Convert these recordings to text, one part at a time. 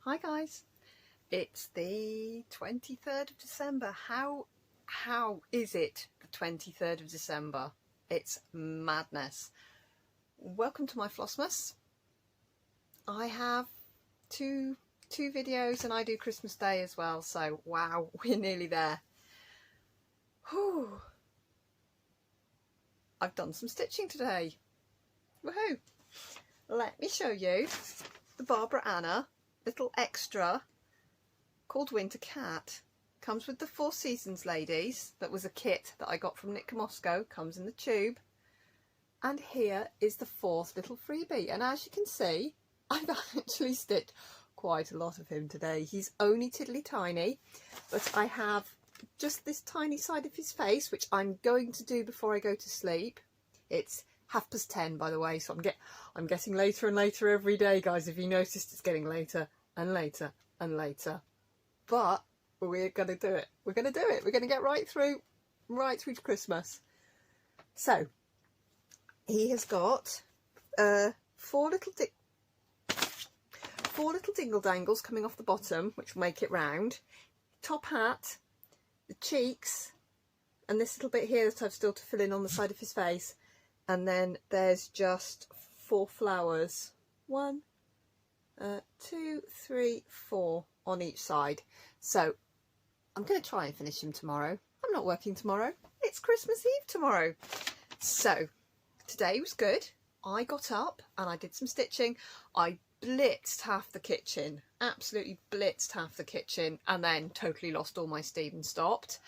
Hi guys, it's the 23rd of December. How is it the 23rd of December? It's madness. Welcome to my Flossmas. I have two videos and I do Christmas Day as well, so wow, we're nearly there. Whew. I've done some stitching today. Woohoo! Let me show you the Barbara Anna little extra called Winter Cat. Comes with the Four Seasons ladies. That was a kit that I got from Nick Moscow. Comes in the tube. And here is the fourth little freebie. And as you can see, I've actually stitched quite a lot of him today. He's only tiddly tiny, but I have just this tiny side of his face, which I'm going to do before I go to sleep. It's 10:30, by the way, so I'm getting later and later every day, guys. If you noticed, it's getting later and later and later. But we're going to do it. We're going to do it. We're going to get right through to Christmas. So he has got four little dingle dangles coming off the bottom, which will make it round. Top hat, the cheeks, and this little bit here that I've still to fill in on the side of his face. And then there's just 4 flowers. 1, 2, 3, 4 on each side. So I'm going to try and finish him tomorrow. I'm not working tomorrow. It's Christmas Eve tomorrow. So today was good. I got up and I did some stitching. I blitzed half the kitchen. Absolutely blitzed half the kitchen, and then totally lost all my steam and stopped.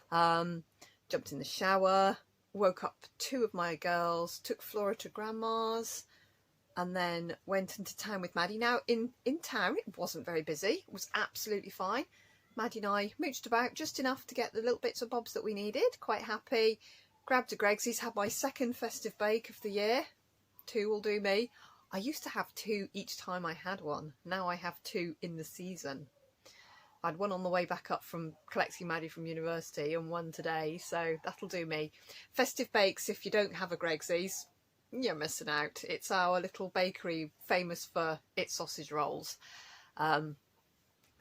Jumped in the shower. Woke up 2 of my girls, took Flora to grandma's, and then went into town with Maddie. Now in town it wasn't very busy, it was absolutely fine. Maddie and I mooched about just enough to get the little bits and bobs that we needed. Quite happy. Grabbed a Gregsy's, had my second festive bake of the year. 2 will do me. I used to have 2 each time I had one. Now I have 2 in the season. I had one on the way back up from collecting Maddie from university and one today, so that'll do me. Festive bakes, if you don't have a Gregsy's, you're missing out. It's our little bakery famous for its sausage rolls.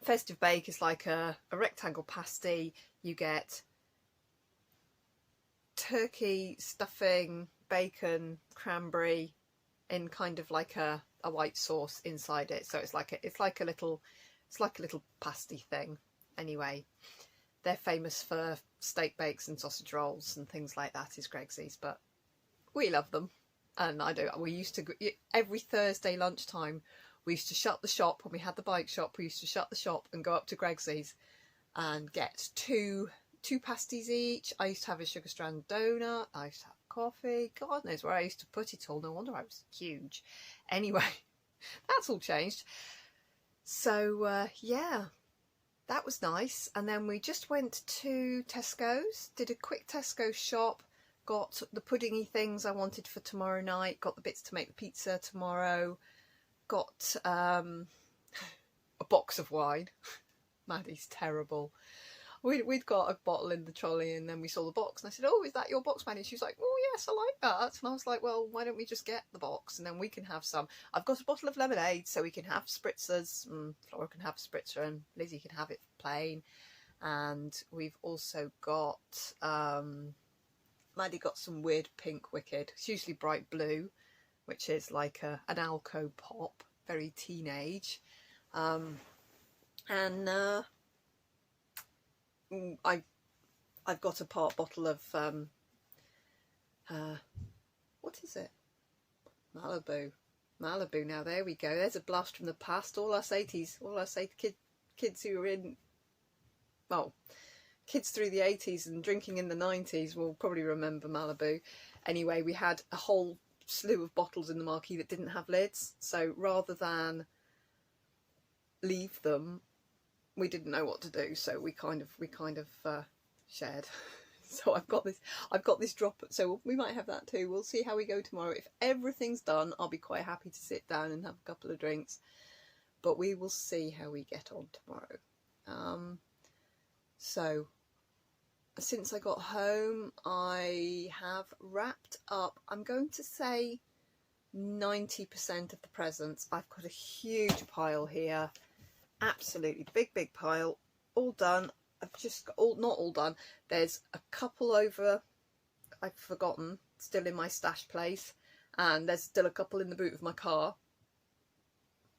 Festive bake is like a rectangle pasty. You get turkey, stuffing, bacon, cranberry in kind of like a white sauce inside it. So it's like a little pasty thing. Anyway, they're famous for steak bakes and sausage rolls and things like that, is Gregsy's, but we love them. And we used to, every Thursday lunchtime, we used to shut the shop. When we had the bike shop, we used to shut the shop and go up to Gregsy's and get two pasties each. I used to have a sugar strand donut. I used to have coffee. God knows where I used to put it all. No wonder I was huge. Anyway, that's all changed. So yeah, that was nice. And then we just went to Tesco's, did a quick Tesco shop, got the puddingy things I wanted for tomorrow night, got the bits to make the pizza tomorrow, got a box of wine. Maddie's terrible. We'd got a bottle in the trolley, and then we saw the box and I said, "Oh, is that your box, Maddie?" She was like, "Oh yes, I like that." And I was like, "Well, why don't we just get the box and then we can have some. I've got a bottle of lemonade, so we can have spritzers. Flora can have a spritzer and Lizzie can have it plain. And we've also got Maddie got some weird pink Wicked. It's usually bright blue, which is like an Alco pop, very teenage. I've got a bottle of what is it? Malibu. Now there we go. There's a blast from the past. All us 80s kids who were in, well, kids through the 80s and drinking in the 90s will probably remember Malibu. Anyway, we had a whole slew of bottles in the marquee that didn't have lids, so rather than leave them, we didn't know what to do, so we kind of shared. So I've got this drop, so we might have that too. We'll see how we go tomorrow. If everything's done, I'll be quite happy to sit down and have a couple of drinks, but we will see how we get on tomorrow. So since I got home, I have wrapped up, I'm going to say 90% of the presents. I've got a huge pile here absolutely big pile, all done. I've just got not all done. There's a couple over, I've forgotten, still in my stash place, and there's still a couple in the boot of my car.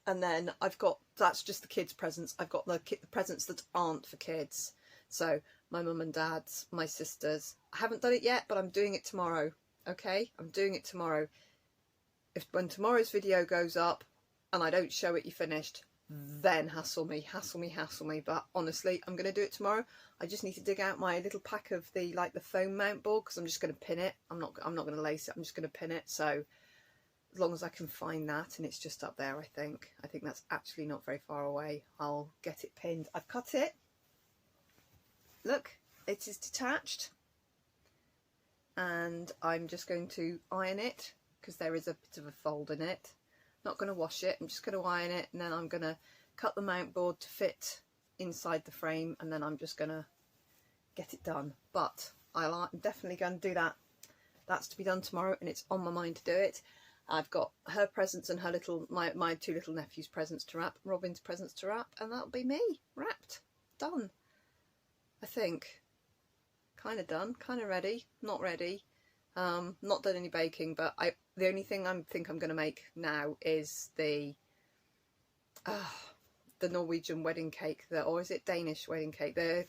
And then I've got, that's just the kids' presents. I've got the presents that aren't for kids. So my mum and dad's, my sisters. I haven't done it yet, but I'm doing it tomorrow. Okay, I'm doing it tomorrow. When tomorrow's video goes up and I don't show it you finished, then hassle me. But honestly, I'm going to do it tomorrow. I just need to dig out my little pack of the foam mount board, because I'm just going to pin it. I'm not going to lace it. I'm just going to pin it. So as long as I can find that, and it's just up there, I think that's actually not very far away, I'll get it pinned. I've cut it. Look, it is detached, and I'm just going to iron it because there is a bit of a fold in it. Not going to wash it, I'm just going to iron it, and then I'm going to cut the mount board to fit inside the frame, and then I'm just going to get it done. But I'm definitely going to do that. That's to be done tomorrow, and it's on my mind to do it. I've got her presents and her my two little nephews' presents to wrap, Robin's presents to wrap, and that'll be me wrapped, done. I think, kind of done, kind of ready, not ready. Not done any baking, but the only thing I think I'm going to make now is the Norwegian wedding cake, or is it Danish wedding cake? The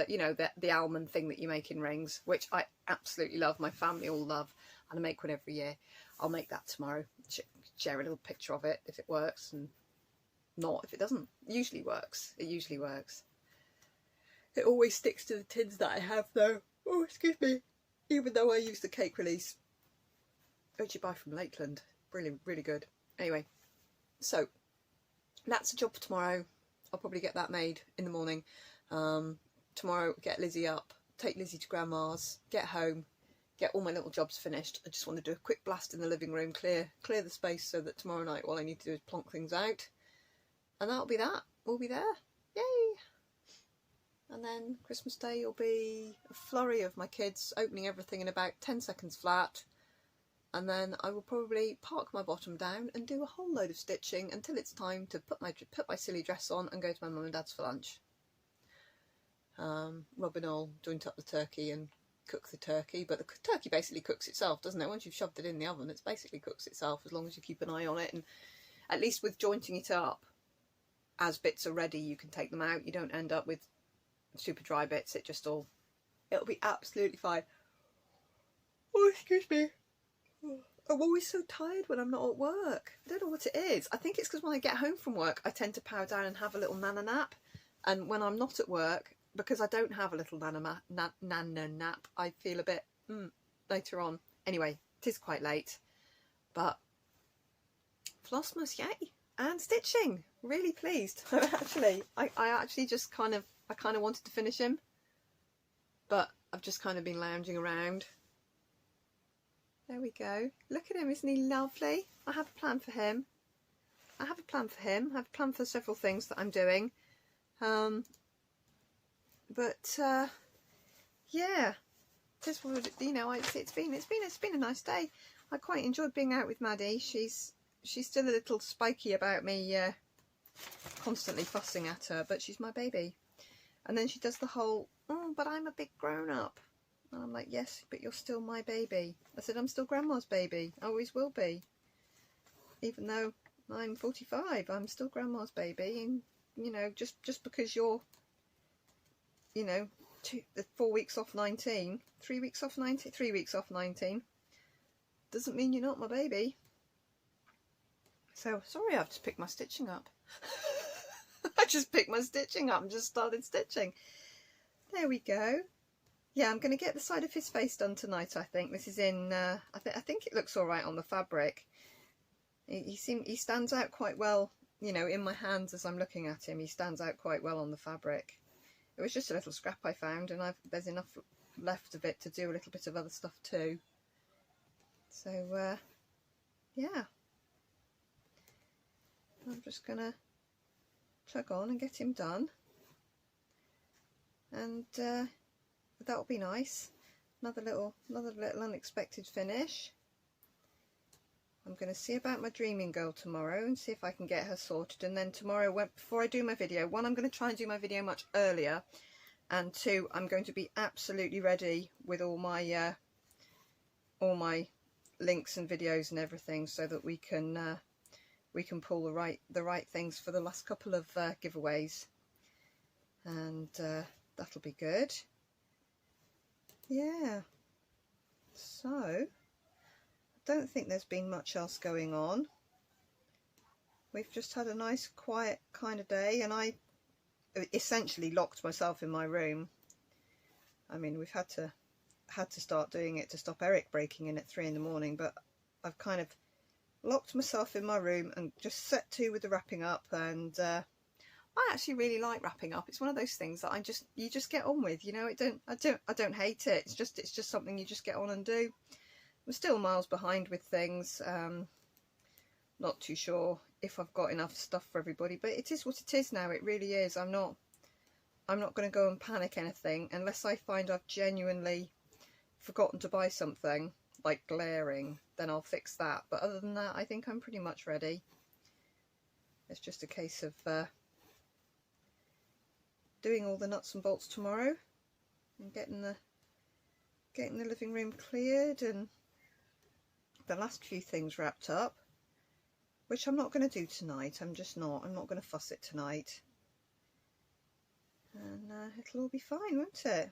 you know, the almond thing that you make in rings, which I absolutely love. My family all love, and I make one every year. I'll make that tomorrow. Share a little picture of it if it works, and not if it doesn't. Usually works. It usually works. It always sticks to the tins that I have, though. Oh, excuse me. Even though I use the cake release, which you buy from Lakeland. Really, really good. Anyway, so that's a job for tomorrow. I'll probably get that made in the morning. Tomorrow, get Lizzie up, take Lizzie to Grandma's, get home, get all my little jobs finished. I just want to do a quick blast in the living room, clear the space, so that tomorrow night all I need to do is plonk things out. And that'll be that. We'll be there. Yay! And then Christmas Day will be a flurry of my kids opening everything in about 10 seconds flat. And then I will probably park my bottom down and do a whole load of stitching until it's time to put my silly dress on and go to my mum and dad's for lunch. Robin will joint up the turkey and cook the turkey, but the turkey basically cooks itself, doesn't it? Once you've shoved it in the oven, it basically cooks itself, as long as you keep an eye on it. And at least with jointing it up, as bits are ready, you can take them out. You don't end up with super dry bits. It'll be absolutely fine. Oh, excuse me. I'm always so tired when I'm not at work. I don't know what it is. I think it's because when I get home from work, I tend to power down and have a little nana nap. And when I'm not at work, because I don't have a little nana nap, I feel a bit later on. Anyway, it is quite late. But Flossmas, yay! And stitching. Really pleased. I actually just kind of wanted to finish him. But I've just kind of been lounging around. There we go. Look at him, isn't he lovely? I have a plan for him. I have a plan for several things that I'm doing. Yeah, just would, you know, it's been a nice day. I quite enjoyed being out with Maddie. She's still a little spiky about me constantly fussing at her, but she's my baby. And then she does the whole, oh, but I'm a big grown up. And I'm like, yes, but you're still my baby. I said, I'm still Grandma's baby. I always will be. Even though I'm 45, I'm still Grandma's baby. And, you know, just because you're, you know, 4 weeks off 19, 3 weeks off 19, 3 weeks off 19, doesn't mean you're not my baby. So, sorry, I've just picked my stitching up. I just picked my stitching up and just started stitching. There we go. Yeah, I'm going to get the side of his face done tonight, I think. This is in, I think it looks all right on the fabric. He stands out quite well, you know, in my hands as I'm looking at him. He stands out quite well on the fabric. It was just a little scrap I found, and there's enough left of it to do a little bit of other stuff too. So, yeah. I'm just going to chug on and get him done. And that'll be nice. Another little unexpected finish. I'm going to see about my dreaming girl tomorrow and see if I can get her sorted. And then tomorrow, before I do my video, one, I'm going to try and do my video much earlier, and two, I'm going to be absolutely ready with all my links and videos and everything, so that we can pull the right things for the last couple of giveaways, and that'll be good. Yeah. So I don't think there's been much else going on. We've just had a nice quiet kind of day, and I essentially locked myself in my room. I mean, we've had to start doing it to stop Eric breaking in at 3 in the morning, but I've kind of locked myself in my room and just set to with the wrapping up. And I actually really like wrapping up. It's one of those things that you just get on with, you know. I don't hate it. It's just something you just get on and do. I'm still miles behind with things. Not too sure if I've got enough stuff for everybody, but it is what it is now. It really is. I'm not going to go and panic anything unless I find I've genuinely forgotten to buy something, like glaring, then I'll fix that. But other than that, I think I'm pretty much ready. It's just a case of doing all the nuts and bolts tomorrow and getting the living room cleared and the last few things wrapped up, which I'm not going to do tonight. I'm not going to fuss it tonight, and it'll all be fine, won't it?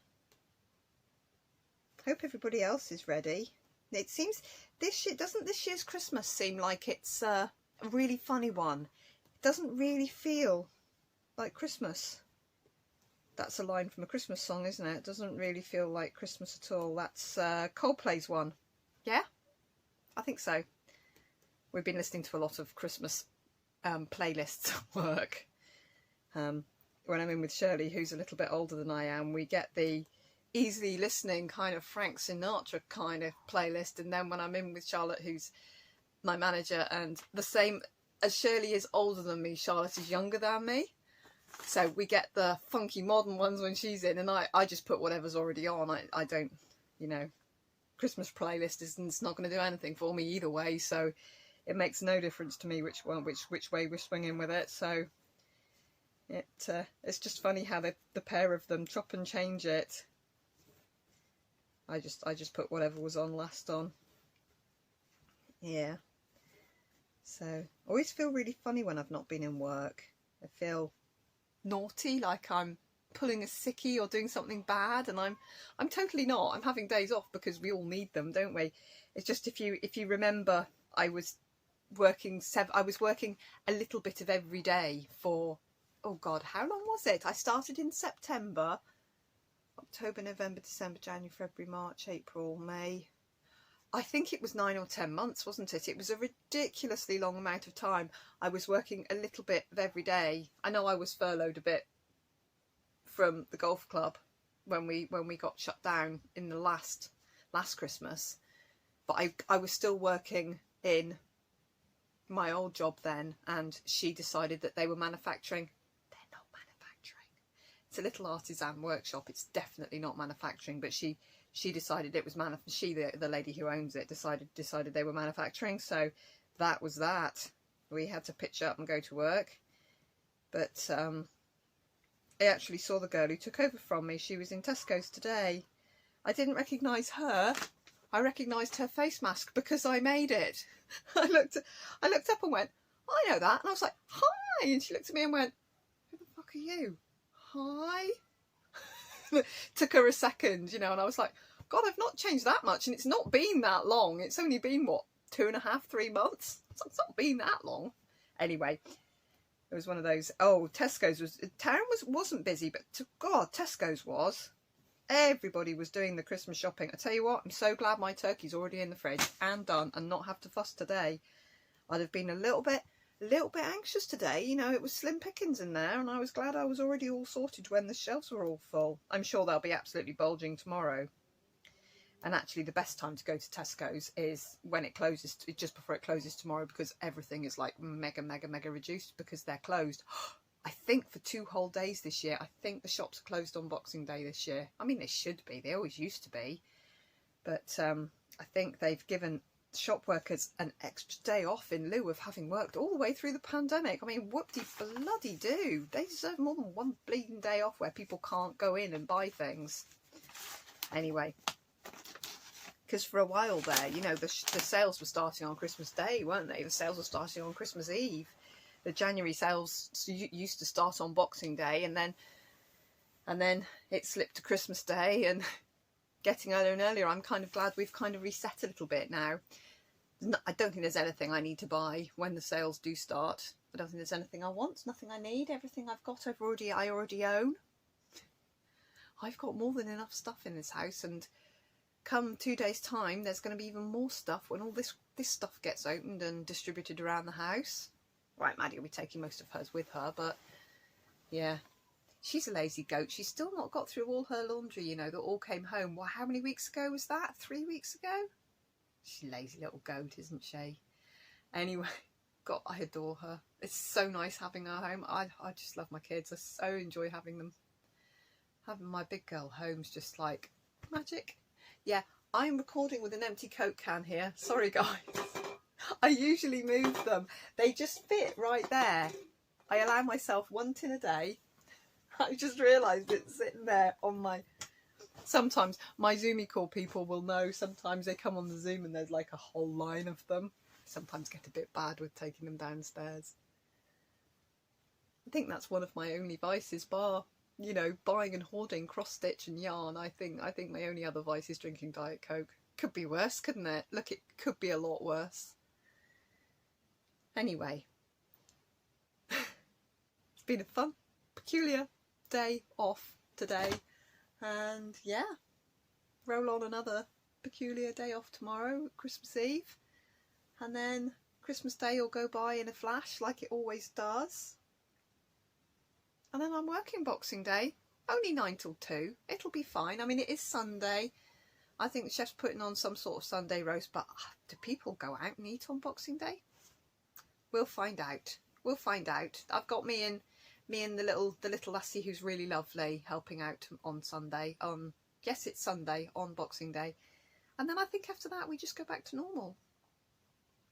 Hope everybody else is ready. It seems this year's Christmas seem like it's a really funny one. It doesn't really feel like Christmas. That's a line from a Christmas song, isn't it? It doesn't really feel like Christmas at all. That's Coldplay's one. Yeah, I think so. We've been listening to a lot of Christmas playlists at work. When I'm in with Shirley, who's a little bit older than I am, we get the easily listening kind of Frank Sinatra kind of playlist, and then when I'm in with Charlotte, who's my manager, and the same as Shirley is older than me, Charlotte is younger than me, so we get the funky modern ones when she's in, and I just put whatever's already on. I don't, you know, Christmas playlist it's not going to do anything for me either way, so it makes no difference to me which way we're swinging with it. So it's just funny how the pair of them chop and change it. I just put whatever was on last on. Yeah. So I always feel really funny when I've not been in work. I feel naughty, like I'm pulling a sickie or doing something bad, and I'm totally not. I'm having days off because we all need them, don't we? It's just if you remember, I was working a little bit of every day for, oh God, how long was it? I started in September. October, November, December, January, February, March, April, May. I think it was 9 or 10 months, wasn't it? It was a ridiculously long amount of time. I was working a little bit of every day. I know I was furloughed a bit from the golf club when we got shut down in the last Christmas, but I was still working in my old job then, and she decided that they were manufacturing. It's a little artisan workshop. It's definitely not manufacturing, but she decided it was the lady who owns it decided they were manufacturing. So that was that. We had to pitch up and go to work. But I actually saw the girl who took over from me. She was in Tesco's today. I didn't recognise her. I recognised her face mask because I made it. I looked up and went, I know that. And I was like, hi. And she looked at me and went, who the fuck are you? Hi. Took her a second, you know, and I was like, God, I've not changed that much, and it's not been that long. It's only been, what, 2.5, 3 months? It's not been that long. Anyway, it was one of those. Oh, Tesco's wasn't busy, but God, Tesco's was. Everybody was doing the Christmas shopping. I tell you what, I'm so glad my turkey's already in the fridge and done, and not have to fuss today. I'd have been a little bit anxious today, you know. It was slim pickings in there, and I was glad I was already all sorted when the shelves were all full. I'm sure they'll be absolutely bulging tomorrow. And actually the best time to go to Tesco's is when it closes, just before it closes tomorrow, because everything is like mega reduced because they're closed. I think for 2 whole days this year. I think the shops are closed on Boxing Day this year. I mean, they should be, they always used to be, but I think they've given shop workers an extra day off in lieu of having worked all the way through the pandemic. I mean, whoop-de-bloody-do. They deserve more than one bleeding day off where people can't go in and buy things. Anyway, because for a while there, you know, the sales were starting on Christmas Day, weren't they? The sales were starting on Christmas Eve. The January sales used to start on Boxing Day, and then it slipped to Christmas Day, and getting earlier and earlier. I'm kind of glad we've kind of reset a little bit now. I don't think there's anything I need to buy when the sales do start. I don't think there's anything I want, nothing I need. Everything I've got, I already own. I've got more than enough stuff in this house, and come 2 days' time, there's going to be even more stuff when all this stuff gets opened and distributed around the house. Right, Maddie will be taking most of hers with her, but yeah. She's a lazy goat. She's still not got through all her laundry, you know, that all came home. Well, how many weeks ago was that? 3 weeks ago? She's a lazy little goat, isn't she? Anyway, God, I adore her. It's so nice having her home. I just love my kids. I so enjoy having them. Having my big girl home's just like magic. Yeah, I'm recording with an empty Coke can here. Sorry, guys. I usually move them. They just fit right there. I allow myself one tin a day. I just realised it's sitting there on my... Sometimes my Zoomy call people will know. Sometimes they come on the Zoom and there's like a whole line of them. Sometimes get a bit bad with taking them downstairs. I think that's one of my only vices, bar, you know, buying and hoarding cross-stitch and yarn. I think my only other vice is drinking Diet Coke. Could be worse, couldn't it? Look, it could be a lot worse. Anyway. It's been a fun, peculiar day off today, and yeah, roll on another peculiar day off tomorrow, Christmas Eve, and then Christmas Day will go by in a flash like it always does, and then I'm working Boxing Day, only 9 till 2. It'll be fine. I mean, it is Sunday. I think the chef's putting on some sort of Sunday roast, but do people go out and eat on Boxing Day? We'll find out. We'll find out. I've got me and the little lassie who's really lovely helping out on Sunday. Yes, it's Sunday on Boxing Day, and then I think after that we just go back to normal.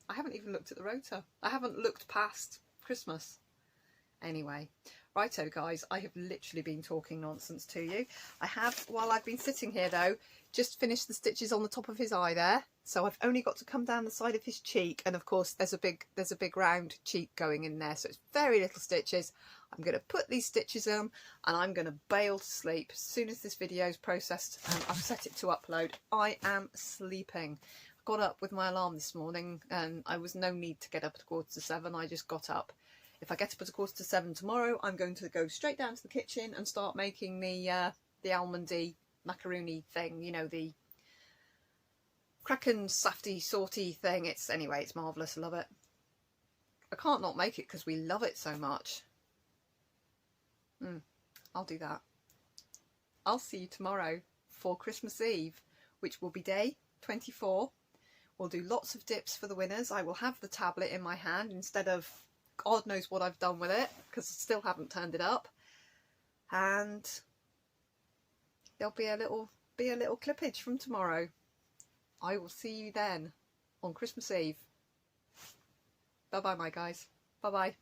I haven't even looked at the rota. I haven't looked past Christmas. Anyway, righto guys, I have literally been talking nonsense to you. I have, while I've been sitting here though, just finished the stitches on the top of his eye there. So I've only got to come down the side of his cheek, and of course there's a big round cheek going in there, so it's very little stitches. I'm going to put these stitches on and I'm going to bail to sleep. As soon as this video is processed and I've set it to upload, I am sleeping. I got up with my alarm this morning and I was no need to get up at 6:45. I just got up. If I get up at 6:45 tomorrow, I'm going to go straight down to the kitchen and start making the almondy macaroni thing, you know, the Kraken safty salty thing. It's marvellous. I love it. I can't not make it because we love it so much. I'll do that. I'll see you tomorrow for Christmas Eve, which will be day 24. We'll do lots of dips for the winners. I will have the tablet in my hand instead of God knows what I've done with it, because I still haven't turned it up. And there'll be a little clippage from tomorrow. I will see you then on Christmas Eve. Bye bye, my guys. Bye bye.